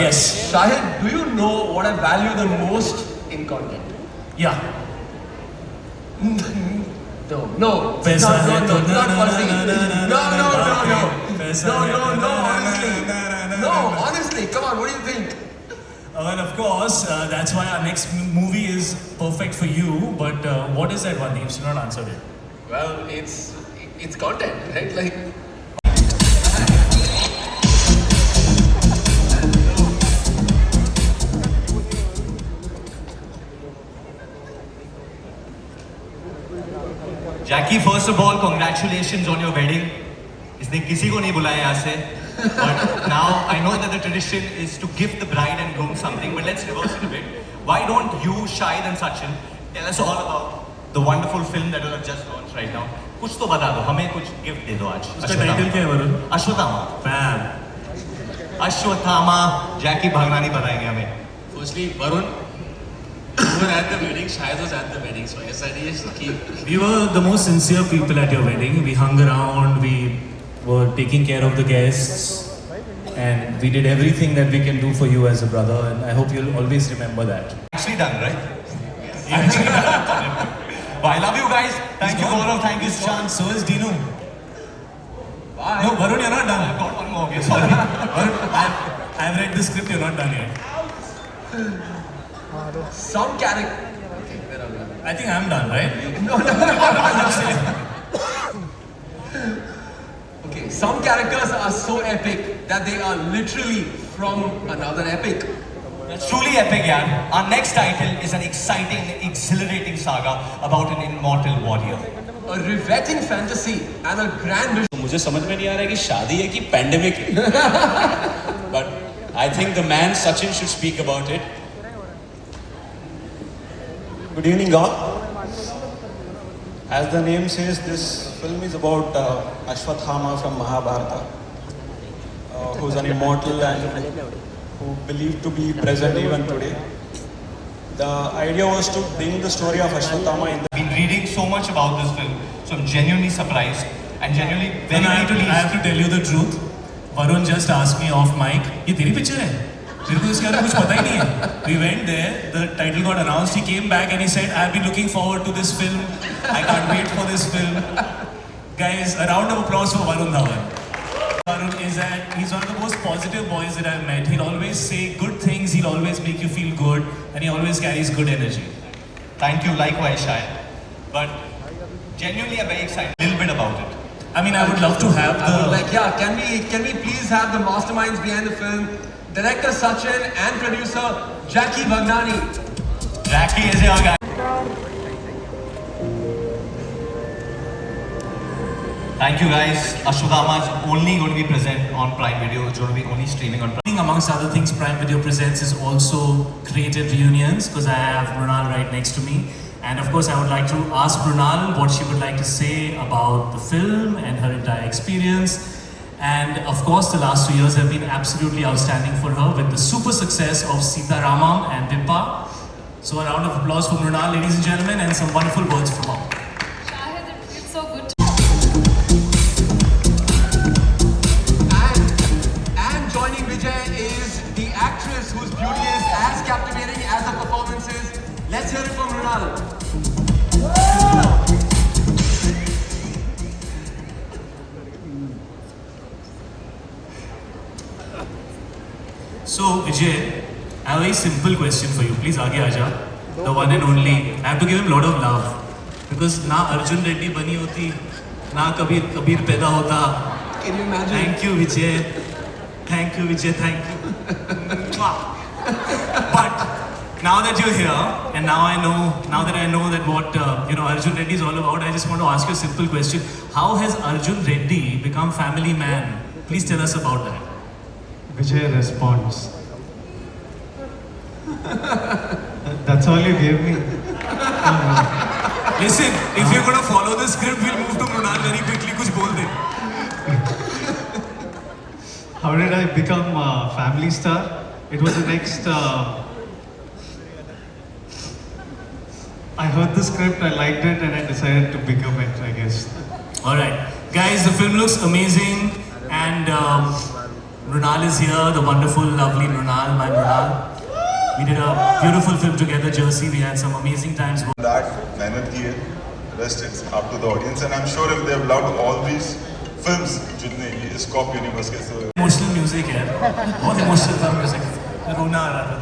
Yes. Shahid, do you know what I value the most in content? Yeah. No. Paisa No, hai to not fussy. No. Paisa hai to Honestly. No, honestly, come on, what do you think? Well, of course, that's why our next movie is perfect for you. But what is that one? You've still not answered it. Well, it's content, right? Like, Jackie, first of all, congratulations on your wedding. इसने किसी को नहीं बुलाया यहाँ से. But now I know that the tradition is to give the bride and groom something. But let's reverse it a bit. Why don't you, Shahid and Sachin, tell us all about the wonderful film that you have just launched right now? कुछ तो बता दो, हमें कुछ gift दे दो आज. उसका title क्या है वरुण? अश्वत्थामा. Fab. अश्वत्थामा. जैकी भगनानी बताएंगे हमें. Firstly, Varun, you were at the wedding, Shahid was at the wedding, so yes, I did keep. We were the most sincere people at your wedding. We hung around, we were taking care of the guests, and we did everything that we can do for you as a brother, and I hope you'll always remember that. Actually done, right? Actually done. Well, I love you guys. Thank you, Gaurav. Thank you, Shan. So is Dinu. Bye. No, Varun, you're not done. I've got one more. Okay, sorry. Varun, I've read the script, you're not done yet. some character. Okay, where are we? I think I'm done, right? No. Okay, some characters are so epic that they are literally from another epic. It's truly epic, yaar. Our next title is an exciting, exhilarating saga about an immortal warrior. A riveting fantasy and a grand vision. मुझे समझ में नहीं आ रहा है कि शादी है कि पैंडेमिक है. But I think the man Sachin should speak about it. Good evening, all. As the name says, this film is about Ashwathama from Mahabharata, who's an immortal and who believed to be present even today. The idea was to bring the story of Ashwathama in the... I've been reading so much about this film, so I'm genuinely surprised and genuinely very, Then I very pleased. have to tell you the truth. Varun just asked me off mic, ये तेरी picture है? मेरे को इसके बारे में कुछ पता ही नहीं है. We went there, the title got announced, he came back and he said, I've been looking forward to this film. I can't wait for this film. Guys, a round of applause for Varun Dhawan. Varun he's one of the most positive boys that I've met. He'll always say good things, he'll always make you feel good, and he always carries good energy. Thank you, likewise, Shai. But genuinely, I'm very excited a little bit about it. I mean, I would love to have I would the... like, yeah, can we please have the masterminds behind the film? Director Sachin and producer Jackie Bhagnani. Jackie is your guy. Thank you, guys. Ashwathama is only going to be present on Prime Video. It's going to be only streaming on Prime. Amongst other things, Prime Video Presents is also creative reunions because I have Brunal right next to me. And of course, I would like to ask Brunal what she would like to say about the film and her entire experience. And of course, the last 2 years have been absolutely outstanding for her with the super success of Sita Ramam and Vippa. So a round of applause for Brunal, ladies and gentlemen, and some wonderful words from her. Shahid, it's so good. And joining Vijay is the actress whose beauty is as captivating as her performance is. Let's hear it from Ronald. So Vijay, I have a very simple question for you. Please आगे आजा. The one and only. I have to give him a lot of love because ना अर्जुन रेड्डी बनी होती, ना कबीर पैदा होता. Can you imagine? Thank you Vijay. Thank you Vijay. Thank you. But now that you're here, and now that I know that what Arjun Reddy is all about, I just want to ask you a simple question. How has Arjun Reddy become family man? Please tell us about that. Vijay responds. That's all you gave me. Listen, if you're going to follow the script, we'll move to Mrunal very quickly. Kuch bol de. How did I become a family star? It was the next... I heard the script, I liked it, and I decided to become it, I guess. Alright. Guys, the film looks amazing, and Mrunal is here, the wonderful, lovely Mrunal, my Mrunal. We did a beautiful film together, Jersey. We had some amazing times. That मेहनत की है, rest it's up to the audience, and I'm sure if they have loved all these films, जितने ये Scop Universe के so Emotional music है, बहुत emotional था music. रोना आ रहा था.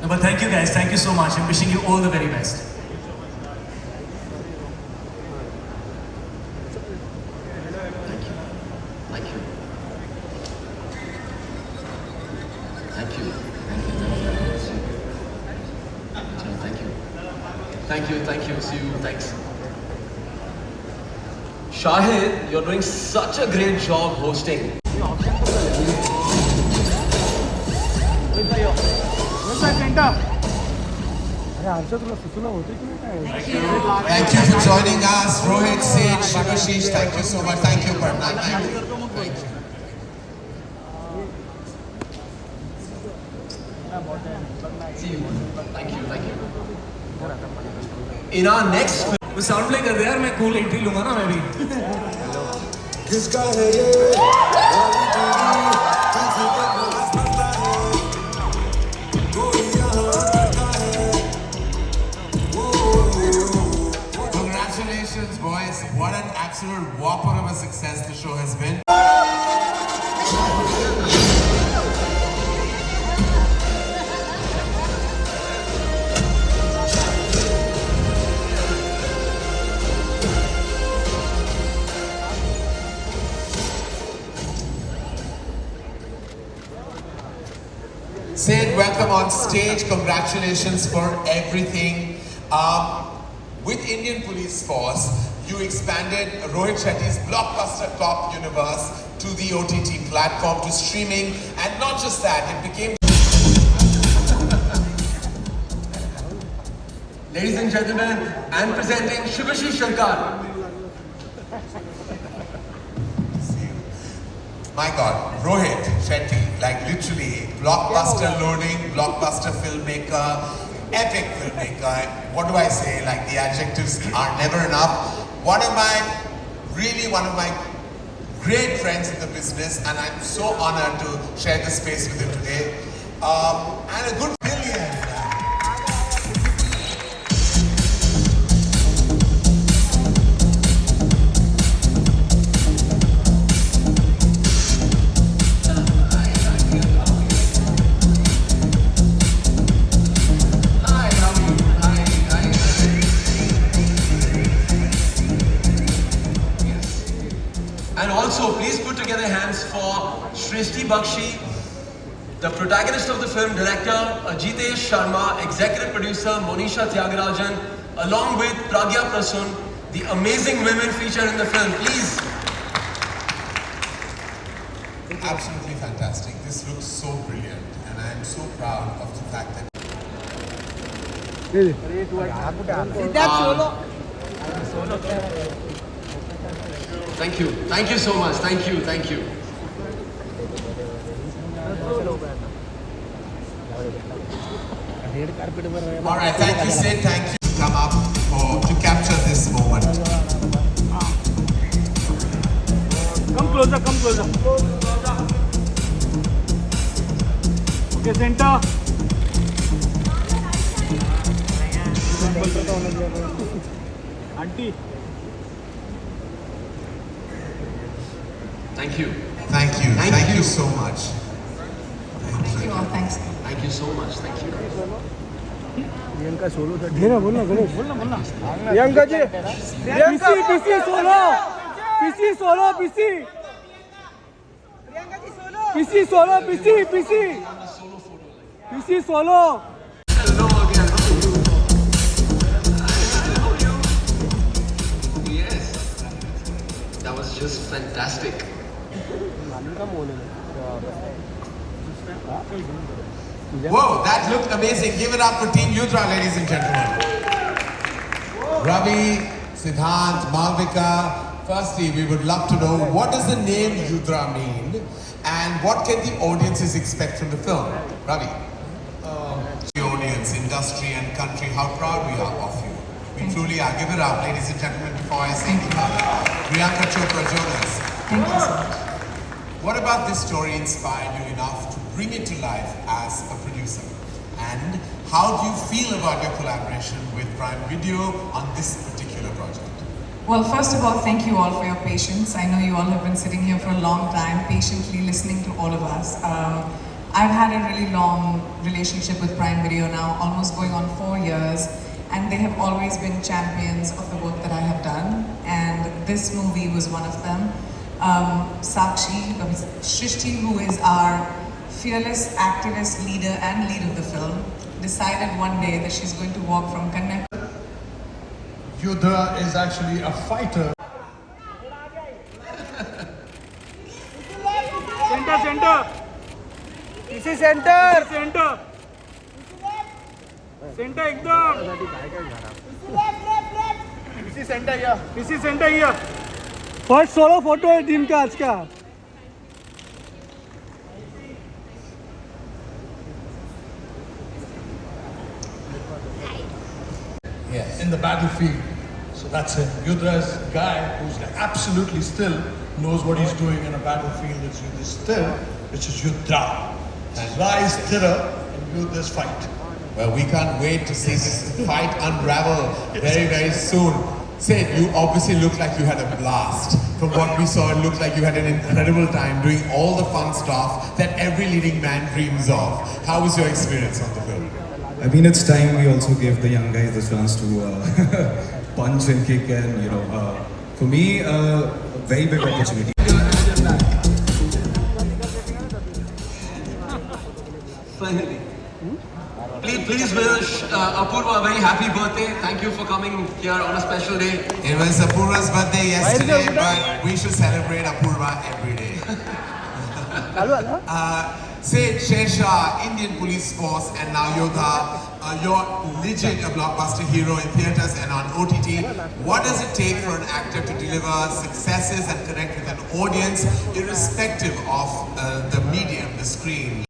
No, but thank you guys, thank you so much. I'm wishing you all the very best. Thank you. Thank you. Thank you. Thank you. Thank you. See you. Thanks. Shahid, you're doing such a great job hosting. Thank you for joining us, Rohit, Sid, Shivashish. Thank you so much. Thank you, Parna. Thank you. Thank you. See you. Thank you. Thank you. In our next film, वो sound play कर दे यार, मैं cool entry लूंगा ना मैं भी. Congratulations, boys. What an absolute whopper of a success the show has been. Sid, welcome on stage. Congratulations for everything. With Indian Police Force, you expanded Rohit Shetty's blockbuster Cop universe to the OTT platform, to streaming, and not just that, it became... ladies and gentlemen, I'm presenting Shubhashish Sharkar. My God, Rohit Shetty, like literally blockbuster loading, blockbuster filmmaker, epic filmmaker. What do I say? Like the adjectives are never enough. One of my great friends in the business, and I'm so honored to share this space with him today. And a good million. And also, please put together hands for Shrishti Bakshi, the protagonist of the film, director Ajitesh Sharma, executive producer Monisha Tyagarajan, along with Pragya Prasun, the amazing women featured in the film. Please. Absolutely fantastic. This looks so brilliant, and I am so proud of the fact that Thank you. Thank you so much. Thank you. Thank you. all right, thank you, Sid. Thank you to come up to capture this moment. Come closer, come closer. Okay, center. Auntie. Thank you. Thank you. Thank Thank you. you so much. Thank you all. Thanks. Thank you so much. Thank you. Priyanka सोलो था घेरा बोलना गणेश बोलना प्रियंका जी पीसी पीसी सोलो पीसी सोलो पीसी प्रियंका जी सोलो पीसी सोलो पीसी पीसी पीसी सोलो Hello again. Yes. That was just fantastic. Whoa, that looked amazing. Give it up for Team Yudra, ladies and gentlemen. Ravi, Siddhant, Malvika. Firstly, we would love to know, what does the name Yudra mean? And what can the audiences expect from the film? Ravi. The audience, industry and country, how proud we are of you. We truly are. Give it up, ladies and gentlemen, before I say anything. Priyanka Chopra Jonas. Thank you so much. what about this story inspired you enough to bring it to life as a producer? And how do you feel about your collaboration with Prime Video on this particular project? Well, first of all, thank you all for your patience. I know you all have been sitting here for a long time, patiently listening to all of us. I've had a really long relationship with Prime Video now, almost going on 4 years, and they have always been champions of the work that I have done, and this movie was one of them. Sakshi, Shrishti, who is our fearless activist, leader and lead of the film, decided one day that she's going to walk from Kanyakumari. Yudha is actually a fighter. Center. This is center. Center एकदम. This is center here. First solo photo है दिन का आज का. Yeah, in the battlefield. So that's it. Yudra's a guy who's like absolutely still, knows what he's doing in a battlefield. It's Yudha still, which is Yudha. And Ra is Tira and Yudha's fight. Well, we can't wait to see this fight unravel very, very soon. Sid, you obviously look like you had a blast. From what we saw, it looked like you had an incredible time doing all the fun stuff that every leading man dreams of. How was your experience on the film? I mean, it's time we also give the young guys the chance to punch and kick, and for me, a very big opportunity. Finally. Please wish Apurva a very happy birthday. Thank you for coming here on a special day. It was Apurva's birthday yesterday, but we should celebrate Apurva every day. Sid, Shersha, Indian Police Force, and now Yudha, you're legit a blockbuster hero in theatres and on OTT. What does it take for an actor to deliver successes and connect with an audience, irrespective of the medium, the screen?